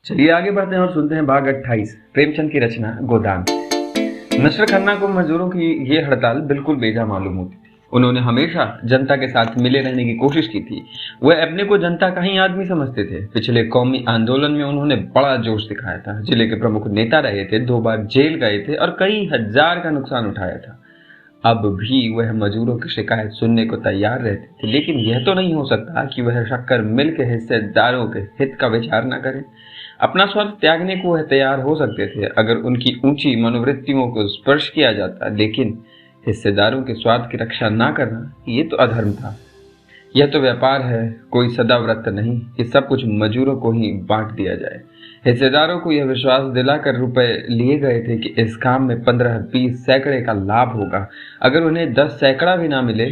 चलिए आगे बढ़ते हैं और सुनते हैं भाग 28 प्रेमचंद की रचना गोदान। नसर खन्ना को मजदूरों की ये हड़ताल बिल्कुल बेजा मालूम होती थी। उन्होंने हमेशा जनता के साथ मिले रहने की कोशिश की थी। वह अपने को जनता का ही आदमी समझते थे। पिछले कौमी आंदोलन में उन्होंने बड़ा जोश दिखाया था। जिले के प्रमुख नेता रहे थे, 2 बार जेल गए थे और कई हजार का नुकसान उठाया था। अब भी वह मजदूरों की शिकायत सुनने को तैयार रहते थे, लेकिन यह तो नहीं हो सकता कि वह शक्कर मिल के हिस्सेदारों के हित का विचार न करें। अपना स्वार्थ त्यागने को वह तैयार हो सकते थे अगर उनकी ऊंची मनोवृत्तियों को स्पर्श किया जाता, लेकिन हिस्सेदारों के स्वार्थ की रक्षा न करना ये तो अधर्म था। यह तो व्यापार है, कोई सदाव्रत नहीं कि सब कुछ मजदूरों को ही बांट दिया जाए। हिस्सेदारों को यह विश्वास दिलाकर रुपए लिए गए थे कि इस काम में 15-20 सैकड़े का लाभ होगा। अगर उन्हें 10 सैकड़ा भी ना मिले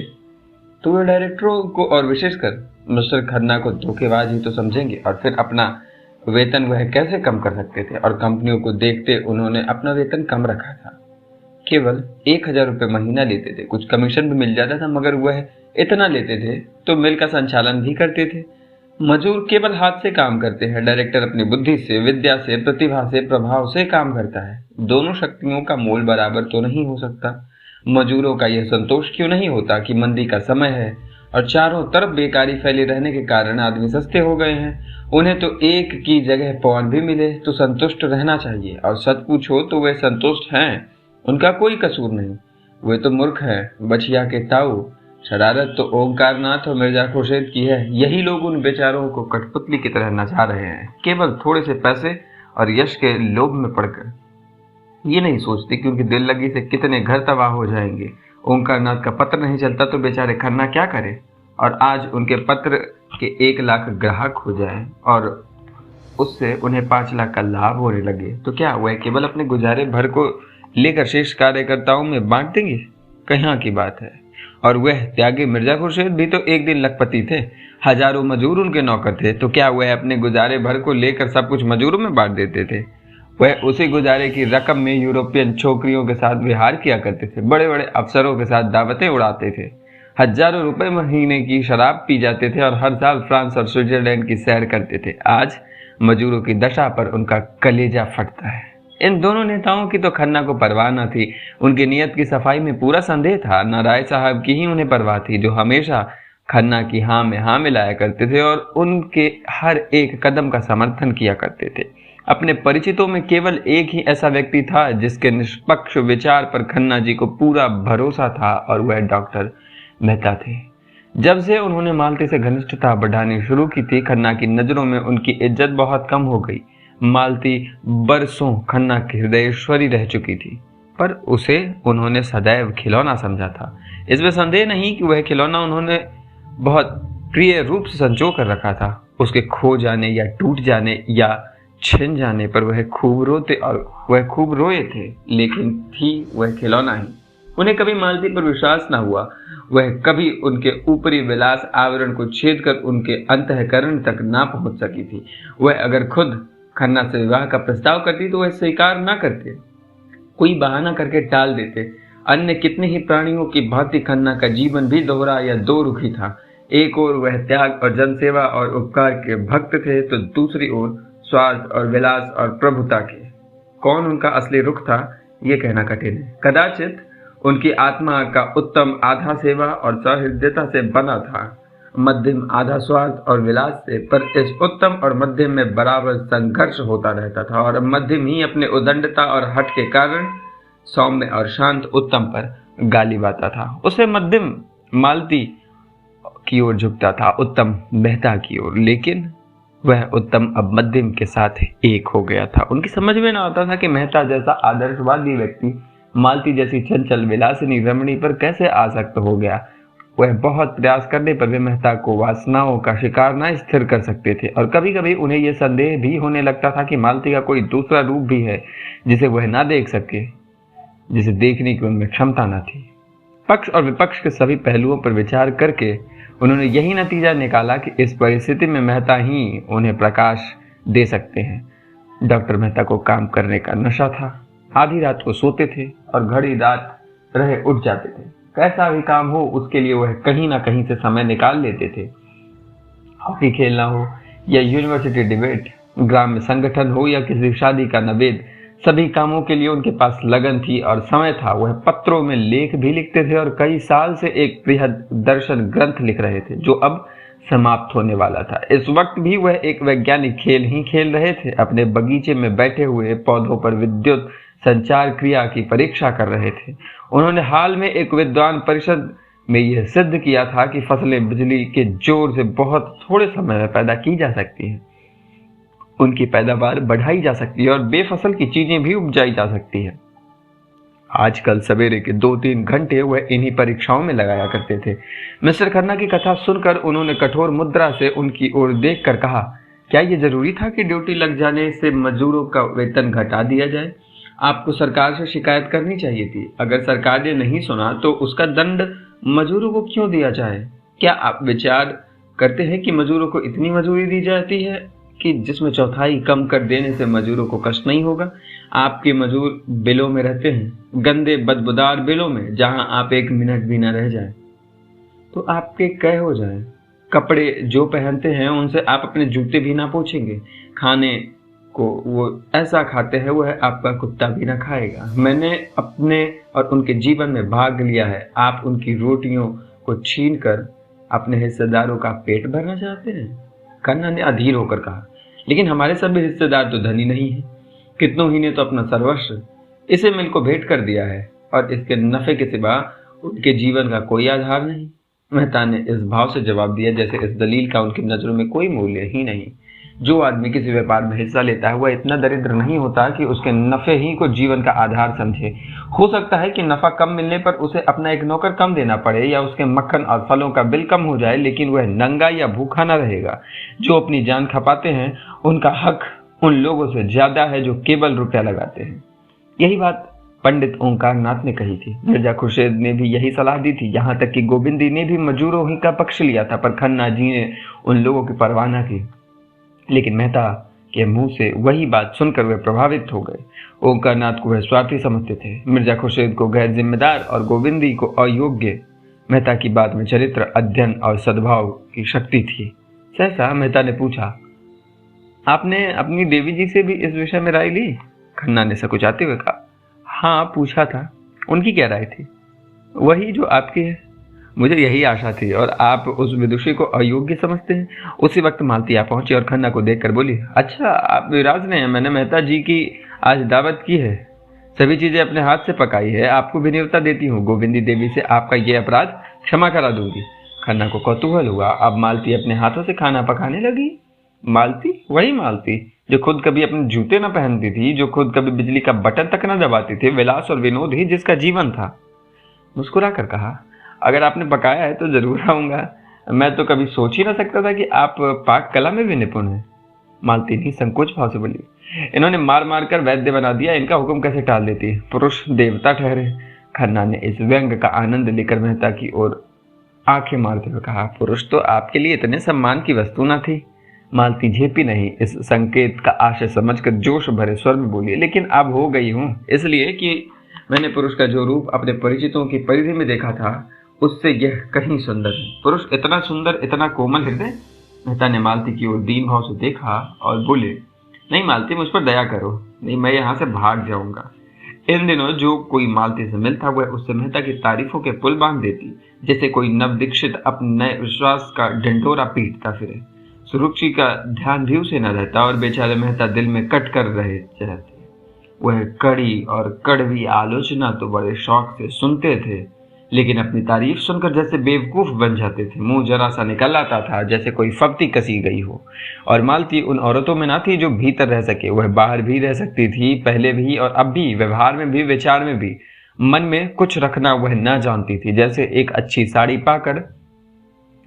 तो वे डायरेक्टरों को और विशेषकर मिस्टर खन्ना को धोखेबाज ही तो समझेंगे और फिर अपना वेतन वह कैसे कम कर सकते थे। और कंपनियों को देखते उन्होंने अपना वेतन कम रखा था। केवल 1000 रुपये महीना लेते थे। कुछ कमीशन भी मिल जाता था, मगर वह इतना लेते थे तो मिल का संचालन भी करते थे। मजदूर केवल हाथ से काम करते हैं, डायरेक्टर अपनी बुद्धि से, विद्या से, प्रतिभा से, प्रभाव से काम करता है। दोनों शक्तियों का मोल बराबर तो नहीं हो सकता। मजदूरों का यह संतोष क्यों नहीं होता कि मंदी का समय है और चारों तरफ बेकारी फैले रहने के कारण आदमी सस्ते हो गए हैं। उन्हें तो एक की जगह पौन भी मिले तो संतुष्ट रहना चाहिए, और सच पूछो तो वे संतुष्ट हैं। उनका कोई कसूर नहीं। वे तो मूर्ख हैं, बछिया के ताऊ। शरारत तो ओंकारनाथ और मिर्जा खुर्शीद की है। यही लोग उन बेचारों को कठपुतली की तरह नचा रहे हैं, केवल थोड़े से पैसे और यश के लोभ में पड़कर। ये नहीं सोचते कि उनकी दिल लगी से कितने घर तबाह हो जाएंगे। ओंकारनाथ का पत्र नहीं चलता तो बेचारे खन्ना क्या करे। और आज उनके पत्र के 1 लाख ग्राहक हो जाए और उससे उन्हें 5 लाख का लाभ होने लगे तो क्या वह केवल अपने गुजारे भर को लेकर शेष कार्यकर्ताओं में बांट देंगे? कहाँ की बात है। और वह त्यागी मिर्जा खुर्शीद भी तो एक दिन लखपति थे। हजारों मजदूर उनके नौकर थे, तो क्या वह अपने गुजारे भर को लेकर सब कुछ मजदूरों में बांट देते थे? वह उसी गुजारे की रकम में यूरोपियन छोकरियों के साथ विहार किया करते थे, बड़े बड़े अफसरों के साथ दावतें उड़ाते थे, हजारों रुपए महीने की शराब पी जाते थे और हर साल फ्रांस और स्विट्जरलैंड की सैर करते थे। आज मजदूरों की दशा पर उनका कलेजा फटता है। इन दोनों नेताओं की तो खन्ना को परवाह न थी। उनकी नीयत की सफाई में पूरा संदेह था। न राय साहब की ही उन्हें परवाह थी, जो हमेशा खन्ना की हाँ में हाँ मिलाया करते थे और उनके हर एक कदम का समर्थन किया करते थे। अपने परिचितों में केवल एक ही ऐसा व्यक्ति था जिसके निष्पक्ष विचार पर खन्ना जी को पूरा भरोसा था, और वह डॉक्टर मेहता थे। जब से उन्होंने मालती से घनिष्ठता बढ़ानी शुरू की थी, खन्ना की नजरों में उनकी इज्जत बहुत कम हो गई। मालती बरसों खन्ना की हृदयेश्वरी रह चुकी थी, पर उसे उन्होंने सदैव खिलौना समझा था। इसमें संदेह नहीं कि वह खिलौना उन्होंने बहुत प्रिय रूप से संजो कर रखा था। उसके खो जाने या टूट जाने या छिन जाने पर वह खूब रोते और वह खूब रोए थे, लेकिन थी वह खिलौना ही। उन्हें कभी मालती पर विश्वास न हुआ। वह कभी उनके ऊपरी विलास आवरण को छेद कर उनके अंतःकरण तक ना पहुंच सकी थी। वह अगर खुद खन्ना से विवाह का प्रस्ताव करती तो वह स्वीकार न करते, कोई बहाना करके टाल देते। अन्य कितने ही प्राणियों की भांति खन्ना का जीवन भी दोहरा या दो रुखी था। एक ओर वह त्याग और जनसेवा और उपकार के भक्त थे, तो दूसरी ओर स्वार्थ और विलास और प्रभुता के। कौन उनका असली रुख था, ये कहना कठिन है। कदाचित उनकी आत्मा का उत्तम आधा सेवा और सहृदयता से बना था, मध्यम आधा स्वार्थ और विलास से। पर इस उत्तम और मध्यम में बराबर संघर्ष होता रहता था, और मध्यम ही अपने उदंडता और हट के कारण सौम्य और शांत उत्तम पर गाली बाता था। उसे मध्यम मालती की ओर झुकता था, उत्तम मेहता की ओर, लेकिन वह उत्तम अब मध्यम के साथ एक हो गया था। उनकी समझ में न आता था कि मेहता जैसा आदर्शवादी व्यक्ति मालती जैसी चंचल विलासिनी रमणी पर कैसे आसक्त हो गया। वह बहुत प्रयास करने पर भी मेहता को वासनाओं का शिकार न स्थिर कर सकते थे, और कभी कभी उन्हें यह संदेह भी होने लगता था कि मालती का कोई दूसरा रूप भी है जिसे वह ना देख सके, जिसे देखने की उनमें क्षमता न थी। पक्ष और विपक्ष के सभी पहलुओं पर विचार करके उन्होंने यही नतीजा निकाला कि इस परिस्थिति में मेहता ही उन्हें प्रकाश दे सकते हैं। डॉक्टर मेहता को काम करने का नशा था। आधी रात को सोते थे और घड़ी रात रहे उठ जाते थे। कैसा भी काम हो, उसके लिए वह कहीं ना कहीं से समय निकाल लेते थे। हॉकी खेलना हो या यूनिवर्सिटी डिबेट, ग्राम संगठन हो या किसी शादी का नवेद, सभी कामों के लिए उनके पास लगन थी और समय था। वह पत्रों में लेख भी लिखते थे और कई साल से एक बृहद दर्शन ग्रंथ लिख रहे थे जो अब समाप्त होने वाला था। इस वक्त भी वह एक वैज्ञानिक खेल ही खेल रहे थे। अपने बगीचे में बैठे हुए पौधों पर विद्युत संचार क्रिया की परीक्षा कर रहे थे। उन्होंने हाल में एक विद्वान परिषद में यह सिद्ध किया था कि फसलें बिजली के जोर से बहुत थोड़े समय में पैदा की जा सकती हैं, उनकी पैदावार बढ़ाई जा सकती है और बेफसल की चीजें भी उपजाई जा सकती है। आजकल सवेरे के 2-3 घंटे वह इन्हीं परीक्षाओं में लगाया करते थे। मिस्टर खन्ना की कथा सुनकर उन्होंने कठोर मुद्रा से उनकी ओर देखकर कहा, क्या यह जरूरी था कि ड्यूटी लग जाने से मजदूरों का वेतन घटा दिया जाए? आपको सरकार से शिकायत करनी चाहिए थी। अगर सरकार ने नहीं सुना तो उसका दंड मजदूरों को क्यों दिया जाए? क्या आप विचार करते हैं कि मजदूरों को इतनी मजदूरी दी जाती है कि जिसमें चौथाई कम कर देने से मजदूरों को कष्ट नहीं होगा? आपके मजदूर बिलों में रहते हैं, गंदे बदबूदार बिलों में, जहां आप एक मिनट भी न रह जाए तो आपके कै हो जाए। कपड़े जो पहनते हैं उनसे आप अपने जूते भी ना पोंछेंगे। खाने को वो ऐसा खाते हैं वह आपका कुत्ता भी ना खाएगा। मैंने अपने और उनके जीवन में भाग लिया है। आप उनकी रोटियों को छीन कर अपने हिस्सेदारों का पेट भरना चाहते हैं? खन्ना ने अधीर होकर कहा, लेकिन हमारे सभी हिस्सेदार तो धनी नहीं है। कितनों ही ने तो अपना सर्वस्व इसे मिल को भेंट कर दिया है और इसके नफे के सिवा उनके जीवन का कोई आधार नहीं। मेहता ने इस भाव से जवाब दिया जैसे इस दलील का उनकी नजरों में कोई मूल्य ही नहीं। जो आदमी किसी व्यापार में हिस्सा लेता है वह इतना दरिद्र नहीं होता कि उसके नफे ही को जीवन का आधार समझे। हो सकता है कि नफा कम मिलने पर उसे अपना एक नौकर कम देना पड़े या उसके मक्खन और फलों का बिल कम हो जाए, लेकिन वह नंगा या भूखा न रहेगा। जो अपनी जान खपाते हैं उनका हक उन लोगों से ज्यादा है जो केवल रुपया लगाते हैं। यही बात पंडित ओंकार नाथ ने कही थी। मिर्जा खुर्शीद ने भी यही सलाह दी थी। यहाँ तक कि गोविंदी ने भी मजदूरों ही का पक्ष लिया था, पर खन्ना जी ने उन लोगों की परवाह न की। लेकिन मेहता के मुंह से वही बात सुनकर वे प्रभावित हो गए। ओंकार नाथ को वह स्वार्थी समझते थे, मिर्जा खुर्शीद को गैर जिम्मेदार और गोविंदी को अयोग्य। मेहता की बात में चरित्र, अध्ययन और सद्भाव की शक्ति थी। सहसा मेहता ने पूछा, आपने अपनी देवी जी से भी इस विषय में राय ली? खन्ना ने सकुचाते हुए कहा, हाँ पूछा था। उनकी क्या राय थी? वही जो आपकी है। मुझे यही आशा थी और आप उस विदुषी को अयोग्य समझते हैं। उसी वक्त मालती आ पहुंची और खन्ना को देखकर बोली, अच्छा आप विराज ने, मैंने मेहता जी की आज दावत की है, सभी चीजें अपने हाथ से पकाई है। आपको भी न्योता देती हूँ। गोविंदी देवी से आपका ये अपराध क्षमा करा दूंगी। खन्ना को कौतूहल हुआ, अब मालती अपने हाथों से खाना पकाने लगी? मालती? वही मालती जो खुद कभी अपने जूते न पहनती थी, जो खुद कभी बिजली का बटन तक न दबाती थी। विलास और विनोद ही जिसका जीवन था। मुस्कुरा कर कहा, अगर आपने पकाया है तो जरूर आऊंगा। मैं तो कभी सोच ही ना सकता था कि आप पाक कला में भी निपुण हैं। मालती ने संकोच भाव से बोली, इन्होंने मार मार कर वैद्य बना दिया, इनका हुक्म कैसे टाल देती? पुरुष देवता ठहरे। खन्ना ने इस व्यंग का आनंद लेकर मेहता की ओर आंखें मारते हुए कहा, पुरुष तो आपके लिए इतने सम्मान की वस्तु न थी। मालती झेपी नहीं। इस संकेत का आशय समझकर जोश भरे स्वर में बोली, लेकिन अब हो गई हूं, इसलिए कि मैंने पुरुष का जो रूप अपने परिचितों की परिधि में देखा था उससे यह कहीं सुंदर है। पुरुष इतना सुंदर, इतना कोमल हृदय। मेहता ने मालती की ओर दीन भाव से देखा और बोले, नहीं मालती, मुझ पर दया करो, नहीं मैं यहाँ से भाग जाऊंगा। इन दिनों जो कोई मालती से मिलता वह उससे मेहता की तारीफों के पुल बांध देती, जैसे कोई नवदीक्षित अपने नए विश्वास का ढिंढोरा पीटता फिरे। सुरुचि का ध्यान भी उसे न रहता और बेचारे मेहता दिल में कट कर रहे रहते। वह कड़ी और कड़वी आलोचना तो बड़े शौक से सुनते थे, लेकिन अपनी तारीफ सुनकर जैसे बेवकूफ बन जाते थे। मुंह जरा सा निकल आता था जैसे कोई फब्ती कसी गई हो। और मालती उन औरतों में ना थी जो भीतर रह सके, वह बाहर भी रह सकती थी, पहले भी और अब भी, व्यवहार में भी, विचार में भी। मन में कुछ रखना वह न जानती थी। जैसे एक अच्छी साड़ी पाकर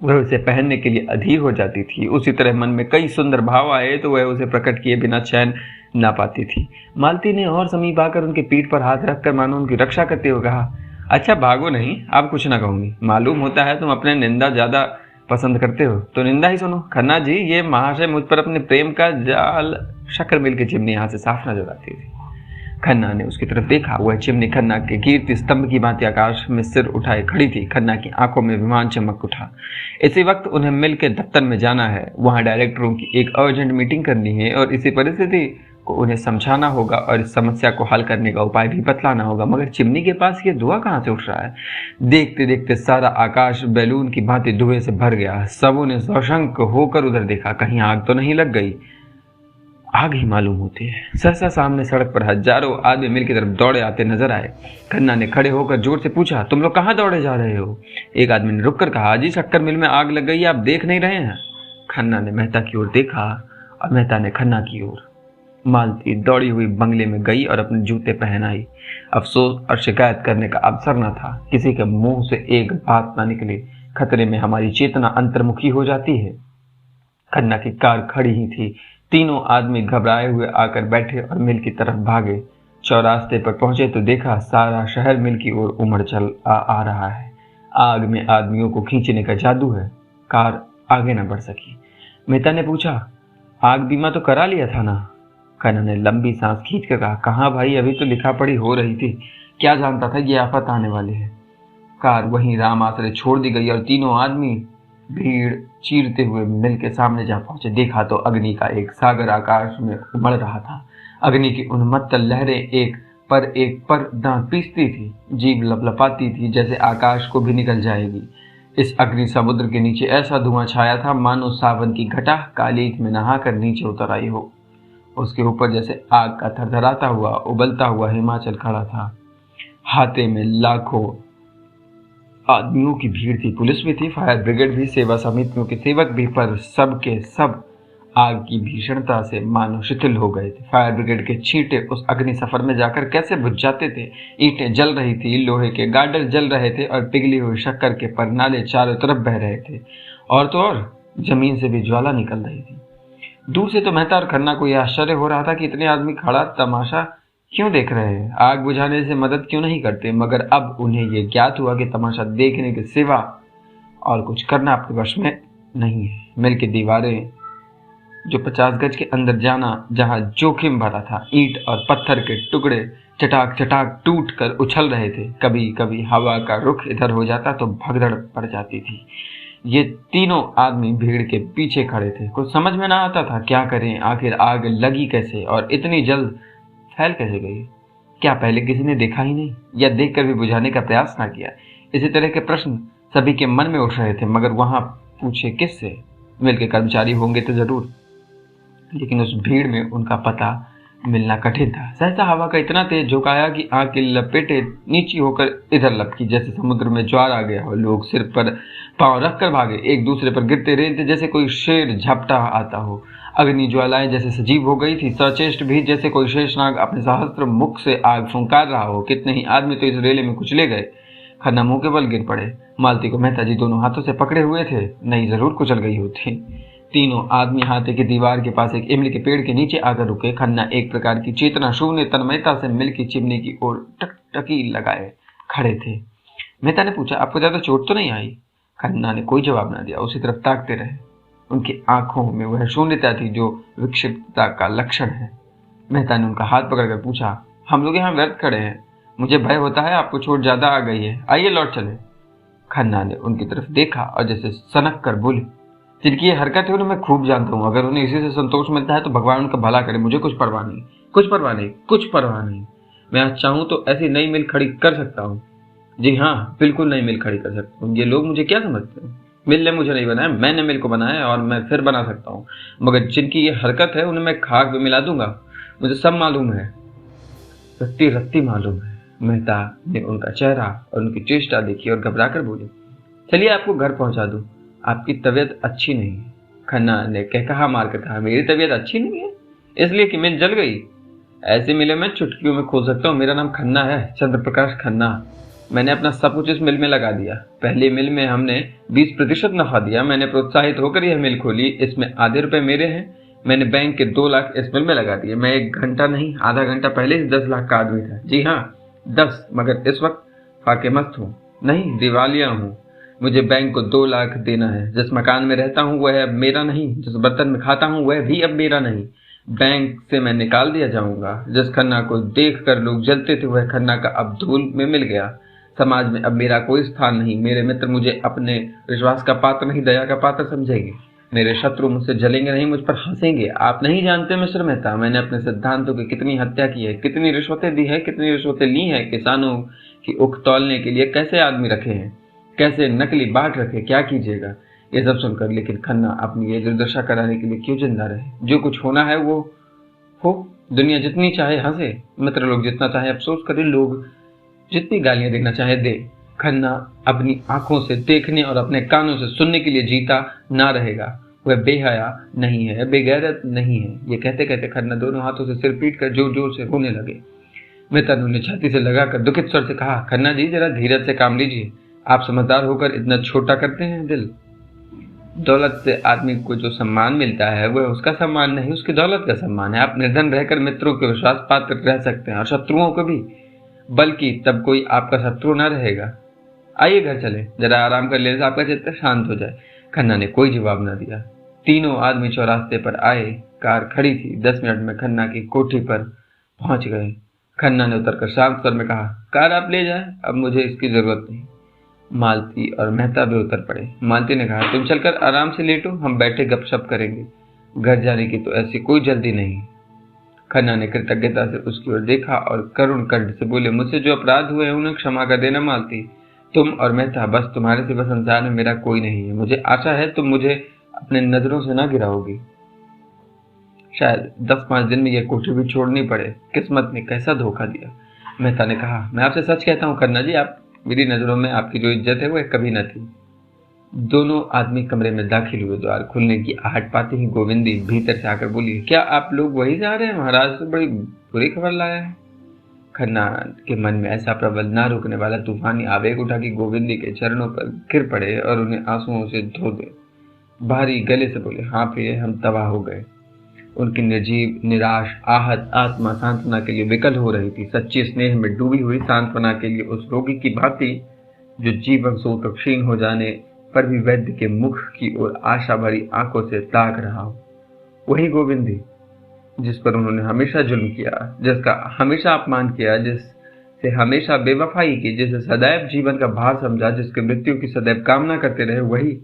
वह उसे पहनने के लिए अधीर हो जाती थी, उसी तरह मन में कई सुंदर भाव आए तो वह उसे प्रकट किए बिना चैन ना पाती थी। मालती ने और समीप आकर उनके पीठ पर हाथ रखकर मानो उनकी रक्षा करते हुए कहा, अच्छा भागो नहीं, आप कुछ ना कहूंगी। मालूम होता है तुम अपने निंदा ज्यादा पसंद करते हो, तो निंदा ही सुनो। खन्ना जी, ये महाशय मुझ पर अपने प्रेम का जाल शक्कर मिल की चिमनी यहाँ से साफ नजर आती थी। खन्ना ने उसकी तरफ देखा। वह चिमनी खन्ना के कीर्ति स्तंभ की भांति आकाश में सिर उठाए खड़ी थी। खन्ना की आंखों में विमान चमक उठा। इसी वक्त उन्हें मिल के दफ्तर में जाना है। वहां डायरेक्टरों की एक अर्जेंट मीटिंग करनी है और इसी परिस्थिति को उन्हें समझाना होगा और इस समस्या को हल करने का उपाय भी बतलाना होगा। मगर चिमनी के पास ये धुआं कहाँ से उठ रहा है? देखते देखते सारा आकाश बैलून की भांति धुएं से भर गया। सबों ने सशंक होकर उधर देखा, कहीं आग तो नहीं लग गई। आग ही मालूम होती है। सहसा सामने सड़क पर हजारों आदमी मिल की तरफ दौड़े आते नजर आए। खन्ना ने खड़े होकर जोर से पूछा, तुम लोग कहाँ दौड़े जा रहे हो? एक आदमी ने रुककर कहा, जी शक्कर मिल में आग लग गई, आप देख नहीं रहे हैं? खन्ना ने मेहता की ओर देखा और मेहता ने खन्ना की ओर। मालती दौड़ी हुई बंगले में गई और अपने जूते पहन आई। अफसोस और शिकायत करने का अवसर न था। किसी के मुंह से एक बात ना निकले, खतरे में हमारी चेतना अंतर्मुखी हो जाती है। खन्ना की कार खड़ी ही थी। तीनों आदमी घबराए हुए आकर बैठे और मिल की तरफ भागे। चौरास्ते पर पहुंचे तो देखा सारा शहर मिल की ओर उमड़ चल आ रहा है। आग में आदमियों को खींचने का जादू है। कार आगे न बढ़ सकी। मेहता ने पूछा, आग बीमा तो करा लिया था ना? खन्ना ने लंबी सांस खींच कर कहा, कहाँ भाई, अभी तो लिखा पढ़ी हो रही थी, क्या जानता था ये आफत आने वाली है। कार वहीं राम आसरे छोड़ दी गई और तीनों आदमी भीड़ चीरते हुए मिल के सामने जा पहुंचे। देखा तो अग्नि का एक सागर आकाश में उमड़ रहा था। अग्नि की उन्मत्त लहरें एक पर दांत पीसती थी, जीभ लपलपाती थी, जैसे आकाश को भी निकल जाएगी। इस अग्नि समुद्र के नीचे ऐसा धुआं छाया था मानो सावन की घटा कालीज में नहाकर नीचे उतर आई हो। उसके ऊपर जैसे आग का थरथराता हुआ उबलता हुआ हिमाचल खड़ा था। हाथे में लाखों आदमियों की भीड़ थी। पुलिस भी थी, फायर ब्रिगेड भी, सेवा समितियों के सेवक भी, पर सब के सब आग की भीषणता से मानो शिथिल हो गए थे। फायर ब्रिगेड के छींटे उस अग्नि सफर में जाकर कैसे बुझ जाते थे। ईंटें जल रही थी, लोहे के गार्डर जल रहे थे और पिघली हुई शक्कर के परनाले चारों तरफ बह रहे थे। और तो और जमीन से भी ज्वाला निकल रही थी। दूर से तो मेहता और खन्ना को यह आश्चर्य हो रहा था कि इतने आदमी खड़ा तमाशा क्यों देख रहे हैं, आग बुझाने से मदद क्यों नहीं करते। मगर अब उन्हें यह ज्ञात हुआ कि तमाशा देखने के सिवा और कुछ करना आपके वश में नहीं है। मिल की दीवारें जो 50 गज के अंदर जाना जहां जोखिम भरा था, ईंट और पत्थर के टुकड़े चटाक चटाक टूट कर उछल रहे थे। कभी कभी हवा का रुख इधर हो जाता तो भगदड़ पड़ जाती थी। ये तीनों आदमी भीड़ के पीछे खड़े थे। कुछ समझ में ना आता था क्या करें। आखिर आग लगी कैसे और इतनी जल्द फैल कैसे गई? क्या पहले किसी ने देखा ही नहीं या देखकर भी बुझाने का प्रयास ना किया? इसी तरह के प्रश्न सभी के मन में उठ रहे थे, मगर वहां पूछे किससे? मिल के कर्मचारी होंगे तो जरूर, लेकिन उस भीड़ में उनका पता मिलना कठिन था। सहसा हवा का इतना तेज झोंका कि आग की लपेटे नीची होकर इधर लपकी, जैसे समुद्र में ज्वार आ गया हो। लोग सिर पर पांव रखकर भागे, एक दूसरे पर गिरते रेलते जैसे कोई शेर झपटा आता हो। अग्नि ज्वालाएं जैसे सजीव हो गई थी, सचेष्ट भी जैसे कोई शेषनाग अपने सहस्त्र मुख से आग फुंकार रहा हो। कितने ही आदमी तो इस रेले में कुचले गए। खन्ना मुंह के बल गिर पड़े। मालती को मेहता जी दोनों हाथों से पकड़े हुए थे, नहीं जरूर कुचल गई होती। तीनों आदमी हाथे की दीवार के पास एक इमली के पेड़ के नीचे आकर रुके। खन्ना एक प्रकार की चेतना शून्य तन्मयता से मिल की चिमनी की ओर टकटकी लगाए खड़े थे। मेहता ने पूछा, आपको ज्यादा चोट तो नहीं आई? खन्ना ने कोई जवाब न दिया, उसी तरफ ताकते रहे। उनकी आंखों में वह शून्यता थी जो विक्षिप्तता का लक्षण है। मेहता ने उनका हाथ पकड़कर पूछा, हम लोग यहाँ व्यर्थ खड़े हैं, मुझे भय होता है आपको चोट ज्यादा आ गई है, आइए लौट चले। खन्ना ने उनकी तरफ देखा और जैसे सनक कर बोले, जिनकी ये हरकत है उन्हें मैं खूब जानता हूँ। अगर उन्हें इसी से संतोष मिलता है तो भगवान उनका भला करे, मुझे कुछ परवाह नहीं, कुछ परवाह नहीं, कुछ परवाह नहीं। मैं आज चाहूँ तो ऐसी नई मिल खड़ी कर सकता हूँ। जी हाँ, बिल्कुल नई मिल खड़ी कर सकता हूँ। ये लोग मुझे क्या समझते हैं? मिल ने मुझे नहीं बनाया, मैंने मिल को बनाया और मैं फिर बना सकता हूँ। मगर जिनकी ये हरकत है उन्हें मैं खाक में मिला दूंगा। मुझे सब मालूम है, रत्ती रत्ती मालूम है। मेहता ने उनका चेहरा और उनकी चेष्टा देखी और घबरा कर बोले, चलिए आपको घर पहुंचा दूं, आपकी तबीयत अच्छी नहीं है। खन्ना ने कहा मार कर कहा, मेरी तबीयत अच्छी नहीं है इसलिए कि मिल जल गई? ऐसी मिले मैं चुटकियों में खोल सकता हूँ। मेरा नाम खन्ना है, चंद्र प्रकाश खन्ना। मैंने अपना सब कुछ इस मिल में लगा दिया। पहली मिल में हमने 20% नफा दिया। मैंने प्रोत्साहित होकर यह मिल खोली। इसमें आधे रुपए मेरे हैं। मैंने बैंक के 2 लाख इस मिल में लगा दिए। मैं 1 घंटा नहीं, आधा घंटा पहले ही 10 लाख का आदमी था। जी हाँ, 10, मगर इस वक्त फाके मस्त हूँ, नहीं दिवालिया हूँ। मुझे बैंक को 2 लाख देना है। जिस मकान में रहता हूँ वह अब मेरा नहीं, जिस बर्तन में खाता हूँ वह भी अब मेरा नहीं। बैंक से मैं निकाल दिया जाऊंगा। जिस खन्ना को देख कर लोग जलते थे वह खन्ना का अब धूल में मिल गया। समाज में अब मेरा कोई स्थान नहीं। मेरे मित्र मुझे अपने विश्वास का पात्र नहीं, दया का पात्र समझेंगे। मेरे शत्रु मुझसे जलेंगे नहीं, मुझ पर हंसेंगे। आप नहीं जानते मिस्टर मेहता, मैंने अपने सिद्धांतों की कितनी हत्या की है, कितनी रिश्वतें दी है, कितनी रिश्वतें ली हैं। किसानों की उख तौलने के लिए कैसे आदमी रखे हैं, कैसे नकली बाट रखे, क्या कीजिएगा। ये सब सुनकर लेकिन खन्ना अपनी ये दुर्दशा कराने के लिए क्यों जिंदा रहे। जो कुछ होना है वो हो। दुनिया जितनी चाहे हंसे, मित्र लोग जितना चाहे अफसोस करें, लोग जितनी गालियां देना चाहे दे। खन्ना अपनी आंखों से देखने और अपने कानों से सुनने के लिए जीता ना रहेगा। वह बेहया नहीं है, बेगैरत नहीं है। ये कहते कहते खन्ना दोनों हाथों से सिर पीट कर जोर जोर से रोने लगे। मित्र ने छाती से लगाकर दुखित स्वर से कहा, खन्ना जी जरा धीरज से काम लीजिए। आप समझदार होकर इतना छोटा करते हैं दिल। दौलत से आदमी को जो सम्मान मिलता है वह उसका सम्मान नहीं, उसकी दौलत का सम्मान है। आप निर्धन रहकर मित्रों के विश्वास पात्र रह सकते हैं और शत्रुओं को भी, बल्कि तब कोई आपका शत्रु न रहेगा। आइए घर चले, जरा आराम कर लेने से आपका चित्त शांत हो जाए। खन्ना ने कोई जवाब न दिया। तीनों आदमी चौरास्ते पर आए। कार खड़ी थी। 10 मिनट में खन्ना की कोठी पर पहुंच गए। खन्ना ने उतरकर शांत स्वर में कहा, कार आप ले जाए, अब मुझे इसकी जरूरत नहीं। मालती और मेहता भी उतर पड़े। मालती ने कहा, तुम चलकर आराम से लेटो, हम बैठे गपशप करेंगे। घर जाने की तो ऐसी कोई जल्दी नहीं। खन्ना ने कृतज्ञता से उसकी ओर देखा और करुण कंठ से बोले, मुझसे जो अपराध हुए हैं उन्हें क्षमा कर देना मालती। तुम और मेहता, बस तुम्हारे सिवा संसार में मेरा कोई नहीं है। मुझे आशा है तुम मुझे अपने नजरों से ना गिराओगी। शायद 10-5 दिन में यह कोठी भी छोड़नी पड़े। किस्मत ने कैसा धोखा दिया। मेहता ने कहा, मैं आपसे सच कहता हूँ खन्ना जी, आप मेरी नजरों में आपकी जो इज्जत है वह कभी न थी। दोनों आदमी कमरे में दाखिल हुए। द्वार खुलने की आहट पाते ही गोविंदी भीतर से आकर बोली, क्या आप लोग वहीं से आ रहे हैं? महाराज तो बड़ी बुरी खबर लाया है। खन्ना के मन में ऐसा प्रबल ना रुकने वाला तूफानी आवेग उठा कि गोविंदी के चरणों पर गिर पड़े और उन्हें आंसुओं से धो दे। भारी गले से बोले, हाँ प्रिय, हम तबाह हो गए। उनकी निर्जीव निराश आहत आत्मा सांत्वना के लिए विकल हो रही थी। सच्ची स्नेह में डूबी हुई सांत्वना के लिए उस रोगी की भांति जो जीवन सूत्र क्षीण हो जाने पर भी वैद्य के मुख की ओर आशा भरी आंखों से ताक रहा हो। वही गोविंदी जिस पर उन्होंने हमेशा जुल्म किया, जिसका हमेशा अपमान किया, जिससे हमेशा बेवफाई की, जिसे सदैव जीवन का भार समझा, जिसके मृत्यु की सदैव कामना करते रहे, वही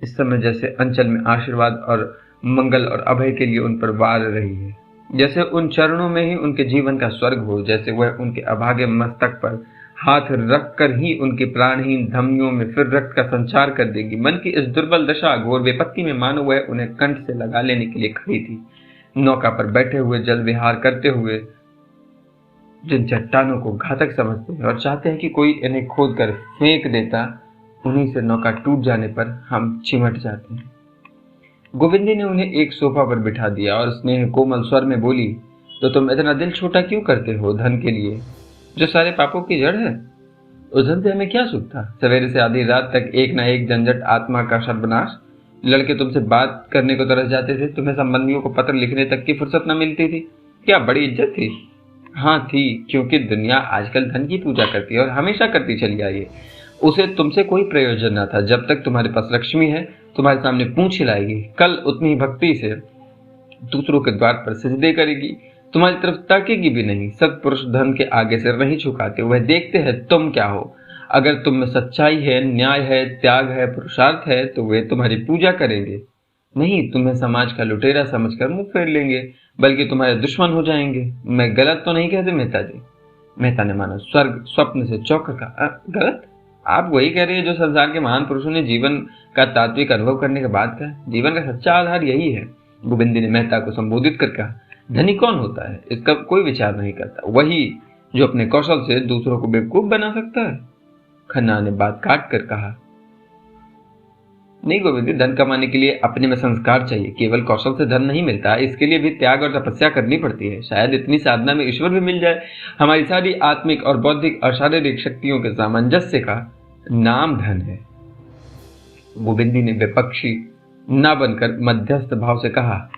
इस समय जैसे अंचल में आशीर्वाद और मंगल और अभय के लिए उन पर वार रही है। जैसे उन चरणों में ही उनके जीवन का स्वर्ग हो, जैसे वह उनके अभागे मस्तक पर हाथ रखकर ही उनके प्राणहीन धमनियों में फिर रक्त का संचार कर देगी। मन की इस दुर्बल दशा घोर विपत्ति में मानो वह उन्हें कंठ से लगा लेने के लिए खड़ी थी। नौका पर बैठे हुए जल विहार करते हुए जिन चट्टानों को घातक समझते हैं और चाहते हैं कि कोई इन्हें खोद कर फेंक देता, उन्हीं से नौका टूट जाने पर हम चिमट जाते हैं। गोविंदी ने उन्हें एक सोफा पर बिठा दिया और स्नेह कोमल स्वर में बोली, तो तुम इतना दिल छोटा क्यों करते हो धन के लिए, जो सारे पापों की जड़ है? उस धन से हमें क्या सुख था? सवेरे से आधी रात तक एक ना एक झंझट, आत्मा का सर्वनाश। लड़के तुमसे बात करने को तरस जाते थे, तुम्हें संबंधियों को पत्र लिखने तक की फुर्सत न मिलती थी। क्या बड़ी इज्जत थी? हाँ थी, क्योंकि दुनिया आजकल धन की पूजा करती है और हमेशा करती चली आई है। उसे तुमसे कोई प्रयोजन न था। जब तक तुम्हारे पास लक्ष्मी है, तुम्हारे सामने पूंछ हिलाएगी, कल उतनी भक्ति से दूसरों के द्वार पर सिजदे करेगी, तुम्हारी तरफ ताकेगी भी नहीं। सत्पुरुष धन के आगे सिर नहीं झुकाते, वह देखते हैं तुम क्या हो। अगर तुम में सच्चाई है, न्याय है, त्याग है, पुरुषार्थ है, तो वे तुम्हारी पूजा करेंगे। नहीं, तुम्हें समाज का लुटेरा समझकर मुंह फेर लेंगे, बल्कि तुम्हारे दुश्मन हो जाएंगे। मैं गलत तो नहीं कहते मेहता जी? मेहता ने मानो स्वर्ग स्वप्न से चौंक कर कहा, गलत? आप वही कह रहे हैं जो संसार के महान पुरुषों ने जीवन का तात्विक अनुभव करने के बाद कहा। जीवन का सच्चा आधार यही है। गोविंदी ने मेहता को संबोधित कर कहा, धनी कौन होता है इसका कोई विचार नहीं करता, वही जो अपने कौशल से दूसरों को बेवकूफ बना सकता है। खन्ना ने बात काट कर कहा, नहीं गोविंदी, धन कमाने के लिए अपने में संस्कार चाहिए। केवल कौशल से धन नहीं मिलता, इसके लिए भी त्याग और तपस्या करनी पड़ती है। शायद इतनी साधना में ईश्वर भी मिल जाए। हमारी सारी आत्मिक और बौद्धिक और शारीरिक शक्तियों के सामंजस्य का नाम धन है। गोविंदी ने विपक्षी न बनकर मध्यस्थ भाव से कहा,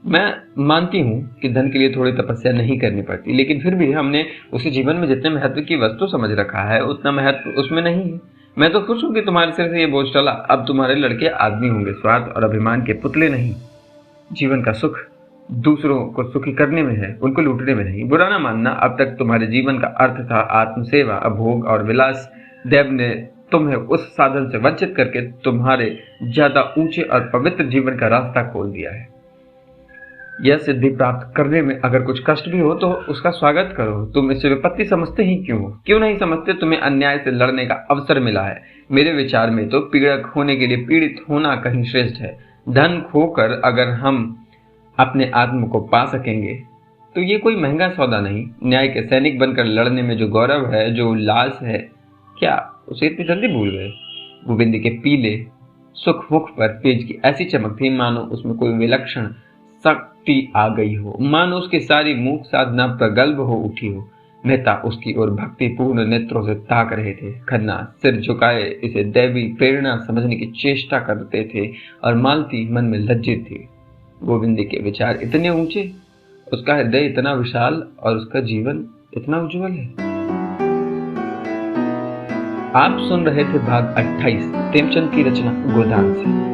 मैं मानती हूं कि धन के लिए थोड़ी तपस्या नहीं करनी पड़ती, लेकिन फिर भी हमने उसे जीवन में जितने महत्व की वस्तु समझ रखा है उतना महत्व उसमें नहीं है। मैं तो खुश हूं कि तुम्हारे सिर से ये बोझ टला। अब तुम्हारे लड़के आदमी होंगे, स्वार्थ और अभिमान के पुतले नहीं। जीवन का सुख दूसरों को सुखी करने में है, उनको लूटने में नहीं। बुरा ना मानना, अब तक तुम्हारे जीवन का अर्थ था आत्मसेवा, भोग और विलास। देव ने तुम्हें उस साधन से वंचित करके तुम्हारे ज्यादा ऊंचे और पवित्र जीवन का रास्ता खोल दिया है। यह सिद्धि प्राप्त करने में अगर कुछ कष्ट भी हो तो उसका स्वागत करो। तुम इसे विपत्ति समझते ही क्यों हो? क्यों नहीं समझते? तुम्हें अन्याय से लड़ने का अवसर मिला है। मेरे विचार में तो पीड़क होने के लिए पीड़ित होना कहीं श्रेष्ठ है। धन खोकर अगर हम अपने आत्म को पा सकेंगे तो ये कोई महंगा सौदा नहीं। न्याय के सैनिक बनकर लड़ने में जो गौरव है, जो उल्लास है, क्या उसे इतनी जल्दी भूल गए? गोविंद के पीले सुख मुख पर तेज की ऐसी चमक थी मानो उसमें कोई विलक्षण शक्ति आ गई हो, मानो उसकी सारी मूक साधना प्रगल्भ हो उठी हो। मेहता उसकी ओर भक्तिपूर्ण नेत्रों से ताक रहे थे। खन्ना सिर झुकाए इसे दैवी प्रेरणा समझने की चेष्टा करते थे और मालती मन में लज्जित थी। गोविंद के विचार इतने ऊंचे, उसका हृदय इतना विशाल और उसका जीवन इतना उज्जवल है। आप सुन रहे थे भाग 28 प्रेमचंद की रचना गोदान से।